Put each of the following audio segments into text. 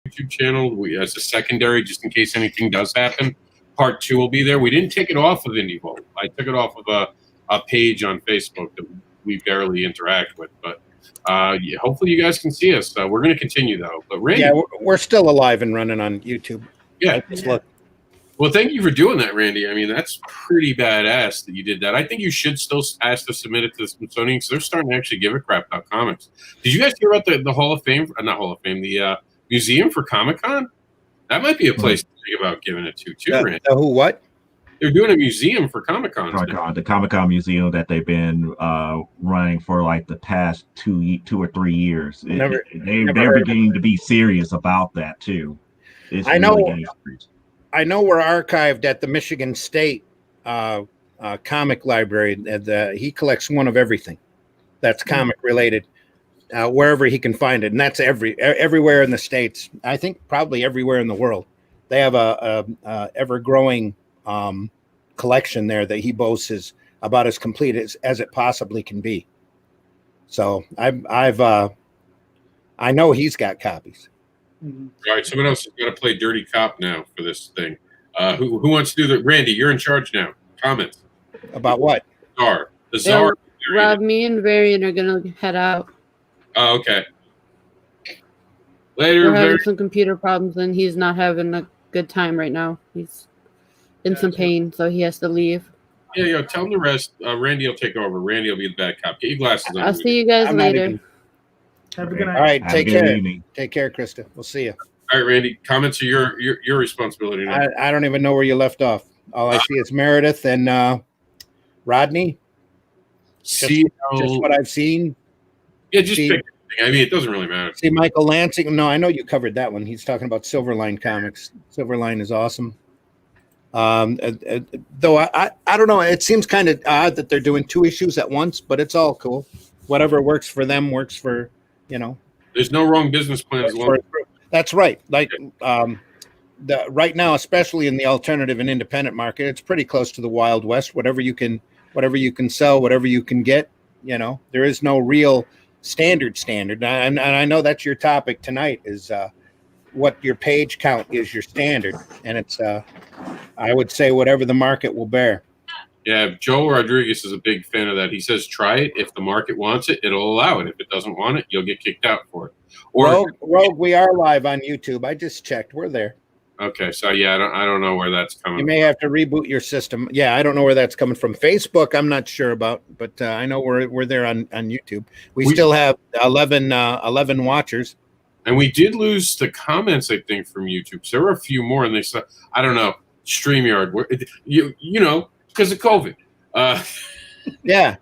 YouTube channel as a secondary, just in case anything does happen. Part 2 will be there. We didn't take it off of DEVi'L. I took it off of a page on Facebook that we barely interact with, but yeah, hopefully you guys can see us. We're going to continue though. But Randy, yeah, we're still alive and running on YouTube. Yeah, look. Well, thank you for doing that, Randy. I mean, that's pretty badass that you did that. I think you should still ask to submit it to the Smithsonian because they're starting to actually give a crap about comics. Did you guys hear about the Hall of Fame? Not Hall of Fame, the Museum for Comic-Con? That might be a place to think about giving it to, too, Randy. Who, what? They're doing a museum for Comic-Con. The Comic-Con museum that they've been running for like the past 2 or 3 years. They're beginning to be serious about that, too. I know we're archived at the Michigan State comic library. He collects one of everything that's comic related, wherever he can find it, and that's everywhere in the States. I think probably everywhere in the world. They have a ever growing collection there that he boasts is about as complete as it possibly can be. So I know he's got copies. Mm-hmm. All right, someone else has got to play dirty cop now for this thing. Who wants to do that? Randy, you're in charge now. Comments about what? The Czar. Rob, me and Varian are gonna head out. Oh, okay. Later. We're having some computer problems, and he's not having a good time right now. He's in some pain, so he has to leave. Yeah. Tell him the rest. Randy will take over. Randy will be the bad cop. Get your glasses on. I'll see you guys later. Have a good night. All right, take care. Take care, Krista. We'll see you. All right, Randy. Comments are your responsibility now. I don't even know where you left off. All I see is Meredith and Rodney. Just what I've seen. Yeah, just pick anything. I mean, it doesn't really matter. See Michael Lansing. No, I know you covered that one. He's talking about Silverline Comics. Silverline is awesome. Though I don't know. It seems kind of odd that they're doing 2 issues at once, but it's all cool. Whatever works for them works for. There's no wrong business plan as well. That's right. Like right now, especially in the alternative and independent market, it's pretty close to the Wild West. Whatever you can sell, whatever you can get. There is no real standard. And I know that's your topic tonight is what your page count is your standard, and it's I would say whatever the market will bear. Yeah, Joel Rodriguez is a big fan of that. He says, try it. If the market wants it, it'll allow it. If it doesn't want it, you'll get kicked out for it. Or Rogue, we are live on YouTube. I just checked. We're there. Okay, so yeah, I don't know where that's coming from. You may have to reboot your system. Yeah, I don't know where that's coming from. Facebook, I'm not sure about, but I know we're there on YouTube. We still have 11 watchers. And we did lose the comments, I think, from YouTube. So there were a few more, and they said, I don't know, StreamYard, because of COVID. Yeah,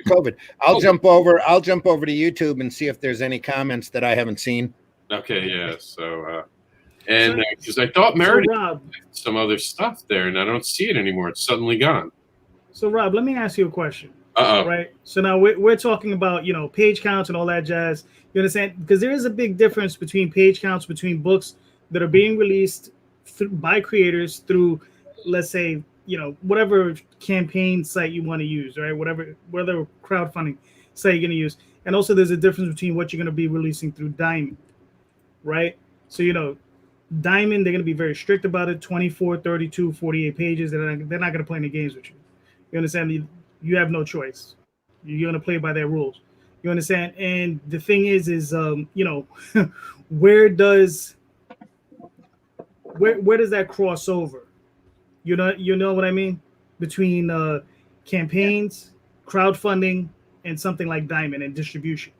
COVID. I'll jump over to YouTube and see if there's any comments that I haven't seen. Okay, yeah. So, and because I thought Meredith had some other stuff there, and I don't see it anymore. It's suddenly gone. So, Rob, let me ask you a question. Right. So now we're talking about page counts and all that jazz. You understand? Because there is a big difference between page counts between books that are being released by creators through, let's say, whatever campaign site you want to use, right? Whatever crowdfunding site you're going to use. And also there's a difference between what you're going to be releasing through Diamond, right? So, Diamond, they're going to be very strict about it, 24, 32, 48 pages. They're not going to play any games with you. You understand? You have no choice. You're going to play by their rules. You understand? And the thing is where does that cross over? You know what I mean? Between campaigns, crowdfunding, and something like Diamond and distribution.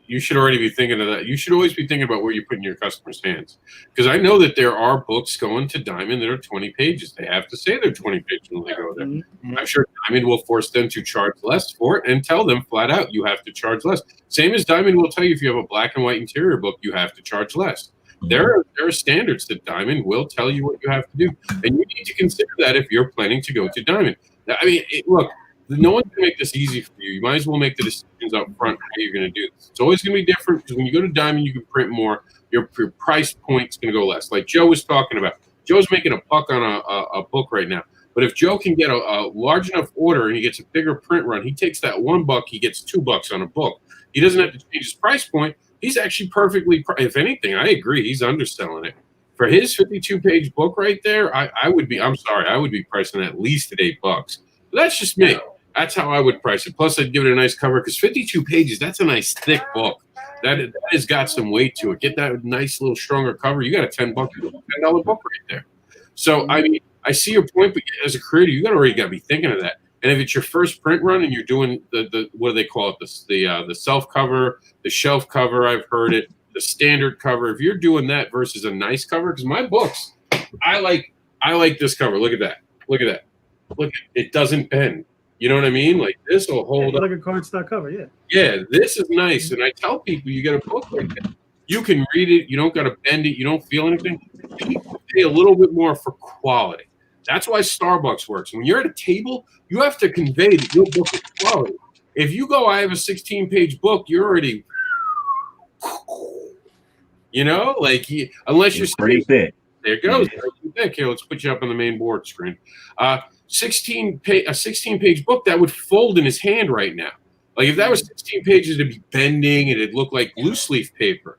You should already be thinking of that. You should always be thinking about where you put in your customers' hands. Because I know that there are books going to Diamond that are 20 pages. They have to say they're 20 pages when they go there. Mm-hmm. I'm sure Diamond will force them to charge less for it and tell them flat out, you have to charge less. Same as Diamond will tell you if you have a black and white interior book, you have to charge less. There are standards that Diamond will tell you what you have to do. And you need to consider that if you're planning to go to Diamond. I mean, look, no one's going to make this easy for you. You might as well make the decisions up front how you're going to do this. It's always going to be different because when you go to Diamond, you can print more. Your price point's going to go less. Like Joe was talking about. Joe's making a buck on a book right now. But if Joe can get a large enough order and he gets a bigger print run, he takes that $1, he gets $2 on a book. He doesn't have to change his price point, he's actually perfectly. If anything, I agree. He's underselling it for his 52-page book right there. I would be. I'm sorry. I would be pricing at least at $8. But that's just me. That's how I would price it. Plus, I'd give it a nice cover because 52 pages. That's a nice thick book. That has got some weight to it. Get that nice little stronger cover. You got a $10 book right there. So I mean, I see your point, but as a creator, you already got to be thinking of that. And if it's your first print run and you're doing the what do they call it, the self cover, the shelf cover, I've heard it, the standard cover. If you're doing that versus a nice cover, because my books, I like this cover. Look at that. Look, it doesn't bend. You know what I mean? Like this will hold up like a cardstock cover. Yeah. Yeah, this is nice. And I tell people, you get a book like that, you can read it. You don't got to bend it. You don't feel anything. People pay a little bit more for quality. That's why Starbucks works. When you're at a table, you have to convey that your book is quality. If you go, I have a 16-page book, you're already, like unless you're pretty thick. There it goes. Thick. Here, let's put you up on the main board screen. 16-page book that would fold in his hand right now. Like if that was 16 pages, it'd be bending and it'd look like loose leaf paper.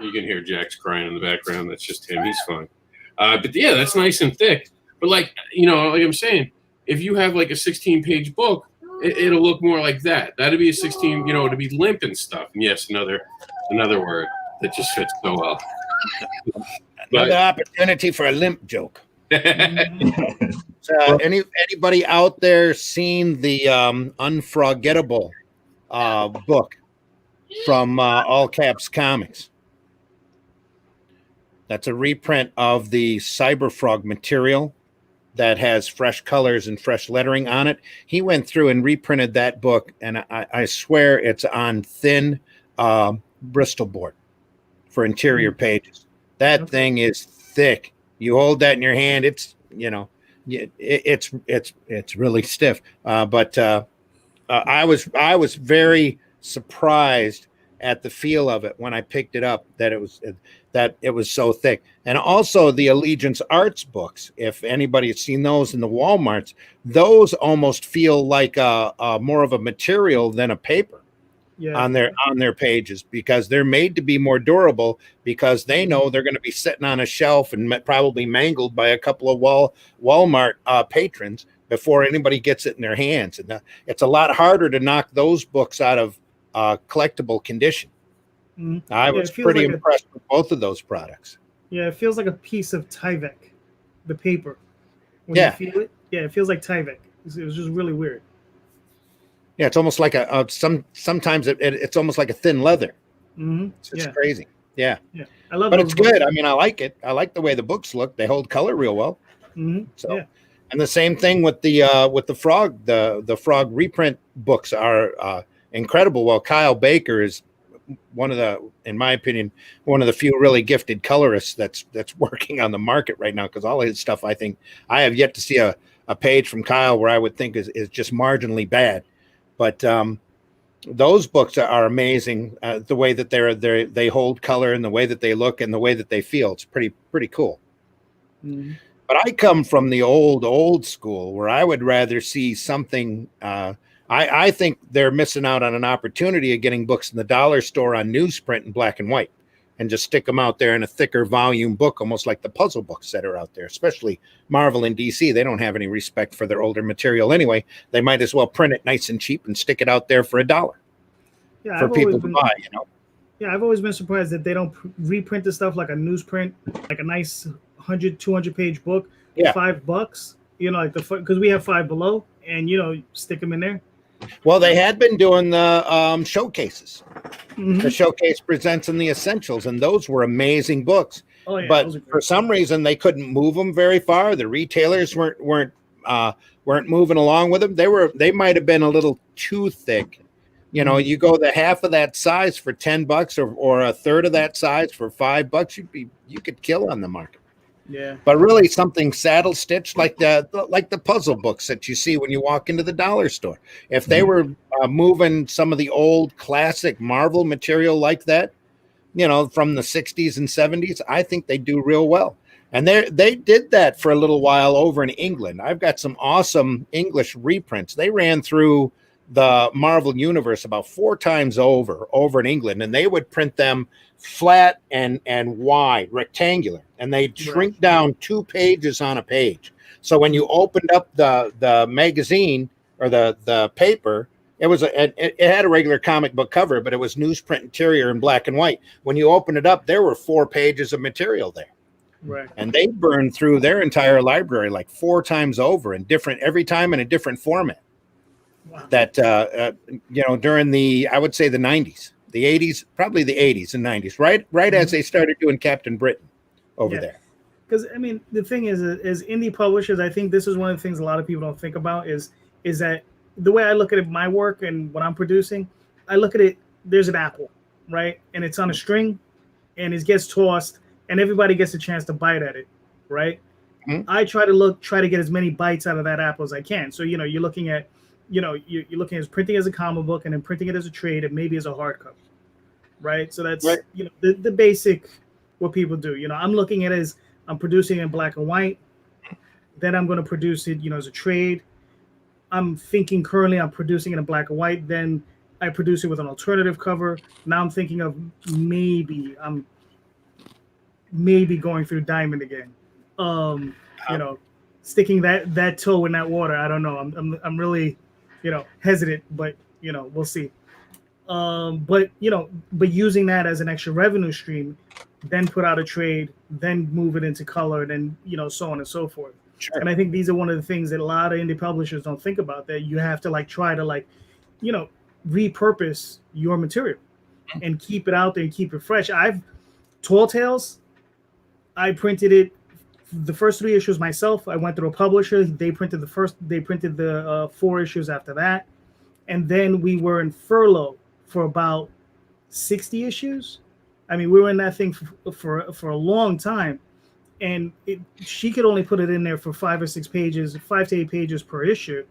You can hear Jack's crying in the background. That's just him. He's fine. But yeah, that's nice and thick. But like I'm saying, if you have like a 16-page book, it'll look more like that. That'd be a 16. It'd be limp and stuff. And yes, another word that just fits so well. Another opportunity for a limp joke. Anybody out there seen the Unforgettable book from All Caps Comics? That's a reprint of the Cyberfrog material that has fresh colors and fresh lettering on it. He went through and reprinted that book, and I swear it's on thin Bristol board for interior pages. That thing is thick. You hold that in your hand, it's it's really stiff. But I was very surprised at the feel of it when I picked it up, that it was so thick. And also the Allegiance Arts books, if anybody has seen those in the Walmarts, those almost feel like more of a material than a paper. On their pages, because they're made to be more durable, because they know they're going to be sitting on a shelf and probably mangled by a couple of Walmart patrons before anybody gets it in their hands. And it's a lot harder to knock those books out of collectible condition. I was pretty impressed with both of those products. Yeah, it feels like a piece of Tyvek, the paper. When you feel it, it feels like Tyvek. It was just really weird. Yeah, it's almost like sometimes it's almost like a thin leather. It's crazy. Yeah. I love it. But it's good. I mean, I like it. I like the way the books look. They hold color real well. And the same thing with the frog. The frog reprint books are incredible. Well, Kyle Baker is in my opinion, one of the few really gifted colorists that's working on the market right now, because all his stuff, I think, I have yet to see a page from Kyle where I would think is just marginally bad. But those books are amazing. The way that they hold color and the way that they look and the way that they feel. It's pretty cool. But I come from the old school where I would rather see something. I think they're missing out on an opportunity of getting books in the dollar store on newsprint in black and white, and just stick them out there in a thicker volume book, almost like the puzzle books that are out there, especially Marvel and DC. They don't have any respect for their older material anyway. They might as well print it nice and cheap and stick it out there for $1 for people to buy, Yeah, I've always been surprised that they don't reprint the stuff like a newsprint, like a nice 100, 200 page book, $5, because we have Five Below, and, stick them in there. Well, they had been doing the showcases. The Showcase Presents and the Essentials, and those were amazing books. But for some reason, they couldn't move them very far. The retailers weren't moving along with them. They might have been a little too thick. You go the half of that size for $10, or a third of that size for $5. You could kill on the market. Yeah. But really something saddle stitched like the puzzle books that you see when you walk into the dollar store. If they were moving some of the old classic Marvel material like that, from the 60s and 70s, I think they do real well. And they did that for a little while over in England. I've got some awesome English reprints. They ran through the Marvel Universe about 4 times over in England, and they would print them flat and wide, rectangular, and they'd shrink down 2 pages on a page. So when you opened up the magazine or the paper, it had a regular comic book cover, but it was newsprint interior in black and white. When you opened it up, there were 4 pages of material there. Right. And they burned through their entire library like 4 times over every time in a different format. Wow. That, during I would say the 90s, the 80s, probably the 80s and 90s, right as they started doing Captain Britain over there. Because, I mean, the thing is indie publishers, I think this is one of the things a lot of people don't think about is that the way I look at it, my work and what I'm producing, I look at it, there's an apple, right? And it's on a string and it gets tossed and everybody gets a chance to bite at it, right? Mm-hmm. I try to get as many bites out of that apple as I can. So, you're looking at, you're looking at printing as a comic book and then printing it as a trade and maybe as a hardcover, right? So that's, the basic, what people do. I'm looking at it as I'm producing it in black and white. Then I'm going to produce it, as a trade. I'm thinking currently I'm producing it in black and white. Then I produce it with an alternative cover. Now I'm thinking of maybe going through Diamond again. Sticking that toe in that water. I don't know. I'm really, hesitant, but we'll see. But using that as an extra revenue stream, then put out a trade, then move it into color, then so on and so forth. Sure. And I think these are one of the things that a lot of indie publishers don't think about, that you have to try to repurpose your material and keep it out there and keep it fresh. Tall Tales, I printed it the first 3 issues myself. I went through a publisher. They printed the 4 issues after that. And then we were in furlough for about 60 issues. I mean, we were in that thing for a long time. And she could only put it in there for 5 or 6 pages, 5 to 8 pages per issue,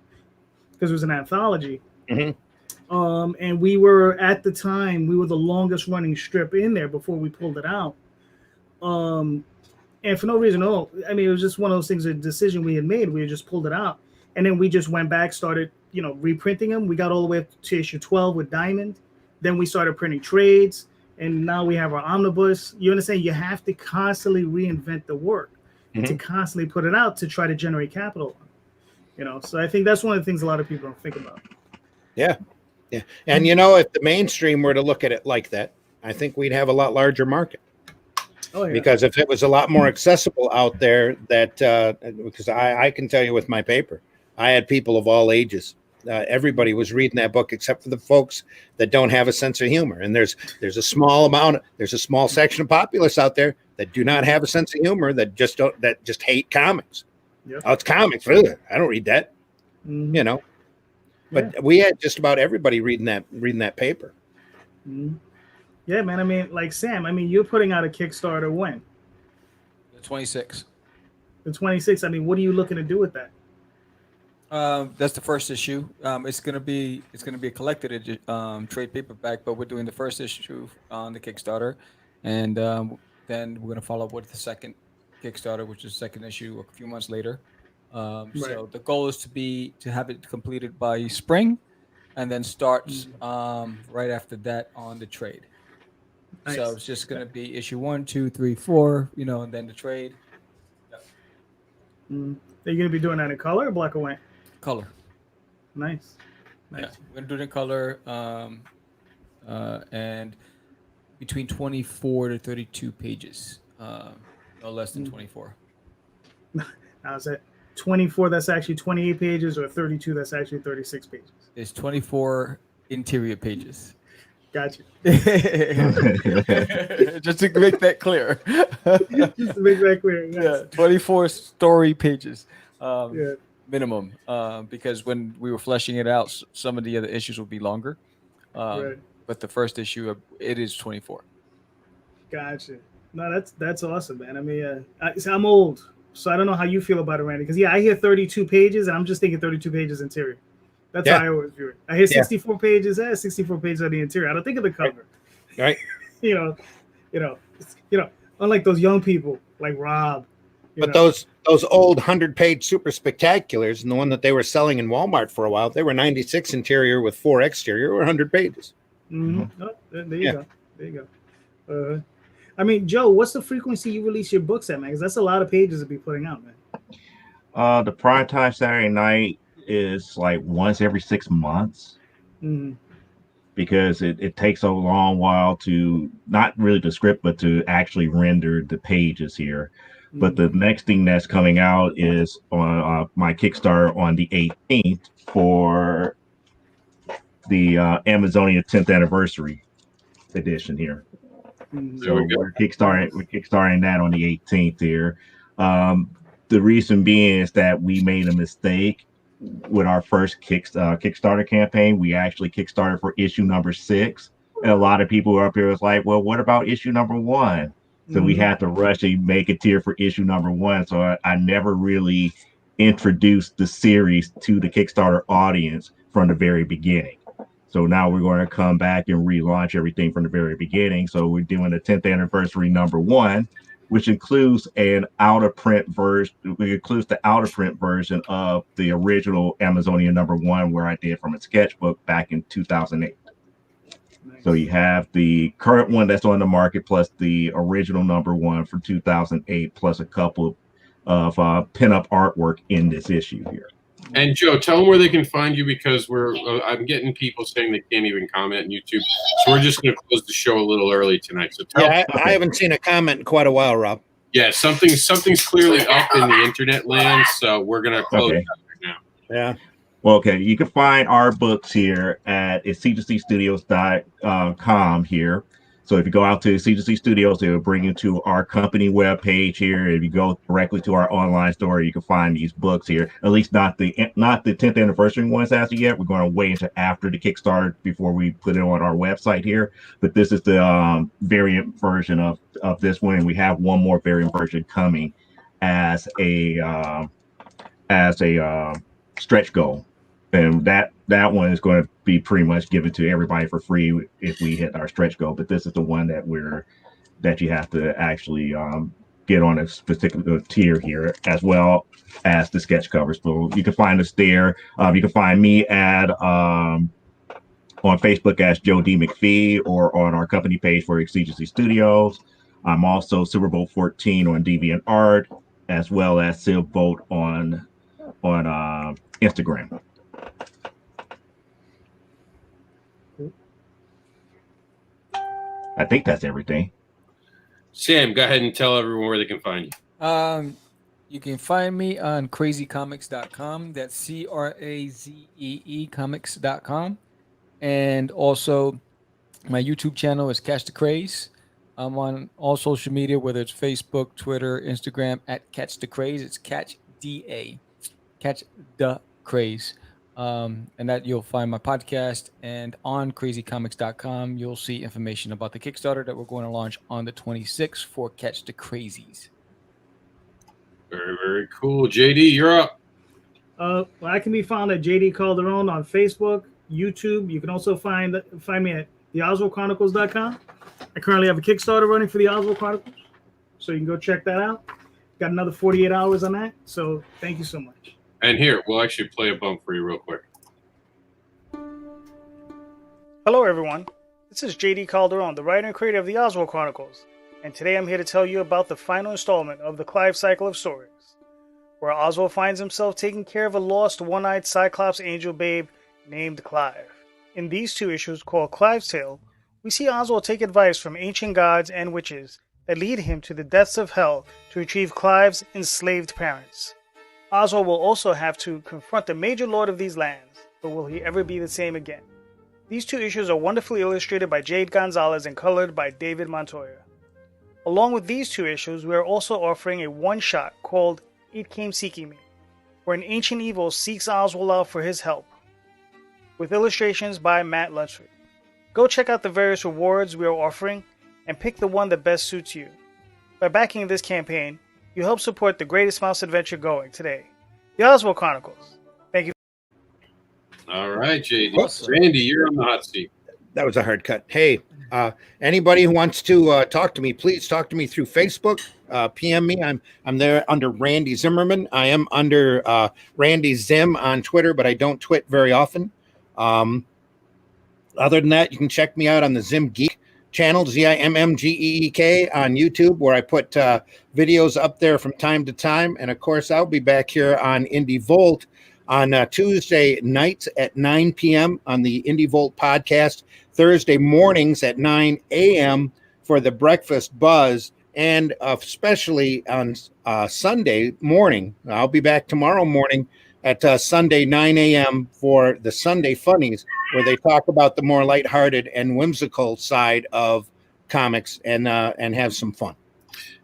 because it was an anthology. Mm-hmm. And we were, at the time, the longest running strip in there before we pulled it out. And for no reason at all. I mean, it was just one of those things, a decision we had made. We had just pulled it out. And then we just went back, started, reprinting them. We got all the way up to issue 12 with Diamond. Then we started printing trades. And now we have our omnibus. You understand? You have to constantly reinvent the work to constantly put it out to try to generate capital. So I think that's one of the things a lot of people don't think about. Yeah. Yeah. And, if the mainstream were to look at it like that, I think we'd have a lot larger market. Oh, yeah. Because if it was a lot more accessible out there, because I can tell you with my paper, I had people of all ages. Everybody was reading that book except for the folks that don't have a sense of humor. And there's a small section of populace out there that do not have a sense of humor, that just hate comics. Yep. Oh, it's comics. Really? I don't read that. Mm-hmm. But we had just about everybody reading that paper. Mm-hmm. Yeah, man. I mean, like Sam, you're putting out a Kickstarter when? The 26th. The 26th. I mean, what are you looking to do with that? That's the first issue. It's gonna be a collected trade paperback, but we're doing the first issue on the Kickstarter, and then we're gonna follow up with the second Kickstarter, which is the second issue a few months later. So the goal is to have it completed by spring, and then start right after that on the trade. Nice. So it's just gonna be issue 1, 2, 3, 4, and then the trade. Yep. Are you gonna be doing that in color or black and white? Color. Nice. Yeah, we're gonna do it in color, and between 24 to 32 pages, no less than 24. Now is that 24? That's actually 28 pages, or 32? That's actually 36 pages. It's 24 interior pages. Gotcha. Just to make that clear. Just to make that clear. Yes. Yeah, 24 story pages. Minimum, because when we were fleshing it out, some of the other issues will be longer, but the first issue it is 24. Gotcha. No, that's awesome, man. I mean, I'm old, so I don't know how you feel about it, Randy. Because I hear 32 pages, and I'm just thinking 32 pages interior. That's how I always view it. I hear 64 pages. 64 pages on the interior. I don't think of the cover. Right. Unlike those young people like Rob. But those those old 100-page super spectaculars, and the one that they were selling in Walmart for a while, they were 96 interior with 4 exterior, or 100 pages. Mm-hmm. Oh, there you go. There you go. I mean, Joe, what's the frequency you release your books at, man? Because that's a lot of pages to be putting out, man. The prime time Saturday night is like once every 6 months. Mm-hmm. Because it takes a long while to not really the script, but to actually render the pages here. Mm-hmm. But the next thing that's coming out is on my Kickstarter on the 18th for the Amazonia 10th anniversary edition here. Mm-hmm. So we're kickstarting that on the 18th here. The reason being is that we made a mistake with our first Kickstarter campaign. We actually kickstarted for issue number 6, and a lot of people up here was like, well, what about issue number 1? So we had to rush and make a tier for issue number 1. So I never really introduced the series to the Kickstarter audience from the very beginning. So now we're going to come back and relaunch everything from the very beginning. So we're doing the 10th anniversary number 1, which includes an out-of-print version. It includes the out-of-print version of the original Amazonia number 1, where I did from a sketchbook back in 2008. Nice. So you have the current one that's on the market, plus the original number 1 from 2008, plus a couple of pin-up artwork in this issue here. And Joe, tell them where they can find you, because I'm getting people saying they can't even comment on YouTube. So we're just going to close the show a little early tonight. So I haven't seen a comment in quite a while, Rob. Yeah, something's clearly up in the internet land, so we're going to close that right now. Yeah. Well, okay, you can find our books here at c2cstudios.com here. So if you go out to C2C Studios, it will bring you to our company webpage here. If you go directly to our online store, you can find these books here. At least not the 10th anniversary ones as of yet. We're going to wait until after the Kickstarter before we put it on our website here. But this is the variant version of this one, and we have one more variant version coming as a stretch goal. And that one is going to be pretty much given to everybody for free if we hit our stretch goal. But this is the one that you have to actually get on a particular tier here, as well as the sketch covers. So you can find us there. You can find me on Facebook as Joe D. McPhee, or on our company page for C2C Studios. I'm also Silverbolt 14 on DeviantArt, as well as Silverbolt on Instagram. I think that's everything. Sam, go ahead and tell everyone where they can find you. You can find me on crazycomics.com. That's CRAZEE comics.com. And also my YouTube channel is Catch the Craze. I'm on all social media, whether it's Facebook, Twitter, Instagram, at Catch the Craze. It's Catch DA. Catch the Craze. And that you'll find my podcast, and on crazycomics.com you'll see information about the Kickstarter that we're going to launch on the 26th for Catch the Crazies. Very, very cool. JD, you're up. Well, I can be found at JD Calderon on Facebook, YouTube. You can also find me at theoswaldchronicles.com. I currently have a Kickstarter running for the Oswald Chronicles, so you can go check that out. Got another 48 hours on that, so thank you so much. And here, we'll actually play a bump for you real quick. Hello, everyone. This is JD Calderon, the writer and creator of the Oswald Chronicles, and today I'm here to tell you about the final installment of the Clive Cycle of Stories, where Oswald finds himself taking care of a lost one-eyed Cyclops angel babe named Clive. In these 2 issues, called Clive's Tale, we see Oswald take advice from ancient gods and witches that lead him to the depths of hell to retrieve Clive's enslaved parents. Oswald will also have to confront the major lord of these lands, but will he ever be the same again? These 2 issues are wonderfully illustrated by Jade Gonzalez and colored by David Montoya. Along with these 2 issues, we are also offering a one-shot called It Came Seeking Me, where an ancient evil seeks Oswald out for his help, with illustrations by Matt Lunsford. Go check out the various rewards we are offering and pick the one that best suits you. By backing this campaign, you help support the greatest mouse adventure going today, the Oswald Chronicles. Thank you. All right, JD. Randy, you're on the hot seat. That was a hard cut. Hey, anybody who wants to talk to me, please talk to me through Facebook PM me. I'm there under Randy Zimmerman. I am under Randy Zim on Twitter, but I don't twit very often. Other than that, you can check me out on the Zim Geek channel, ZIMMGEEK on YouTube, where I put videos up there from time to time. And of course, I'll be back here on DEVi'L on Tuesday nights at 9 p.m. on the DEVi'L podcast, Thursday mornings at 9 a.m. for the Breakfast Buzz, and especially on Sunday morning. I'll be back tomorrow morning at Sunday 9 a.m. for the Sunday Funnies, where they talk about the more lighthearted and whimsical side of comics and have some fun.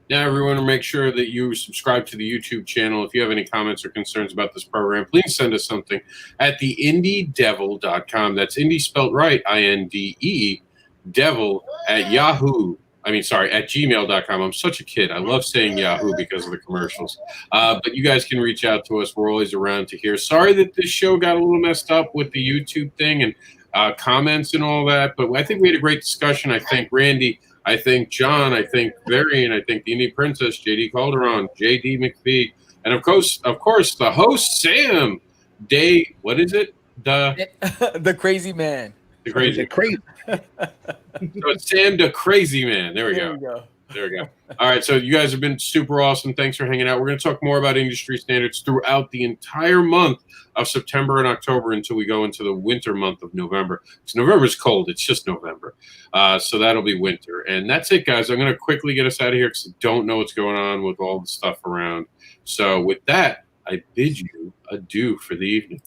Now, everyone, make sure that you subscribe to the YouTube channel. If you have any comments or concerns about this program, please send us something at the IndieDevil.com. That's indie spelled right, INDE, devil at gmail.com. I'm such a kid. I love saying Yahoo because of the commercials. But you guys can reach out to us. We're always around to hear. Sorry that this show got a little messed up with the YouTube thing and comments and all that, but I think we had a great discussion. I thank Randy. I thank John. I thank Varian. I thank the Indie Princess, JD Calderon, JD McPhee, and of course, the host, Sam. What is it? The Crazy Man. The Crazy. So it's Sam the Crazy Man. There we go. There we go. All right. So you guys have been super awesome. Thanks for hanging out. We're going to talk more about industry standards throughout the entire month of September and October until we go into the winter month of November. Because November's cold. It's just November. So that'll be winter. And that's it, guys. I'm going to quickly get us out of here because I don't know what's going on with all the stuff around. So with that, I bid you adieu for the evening.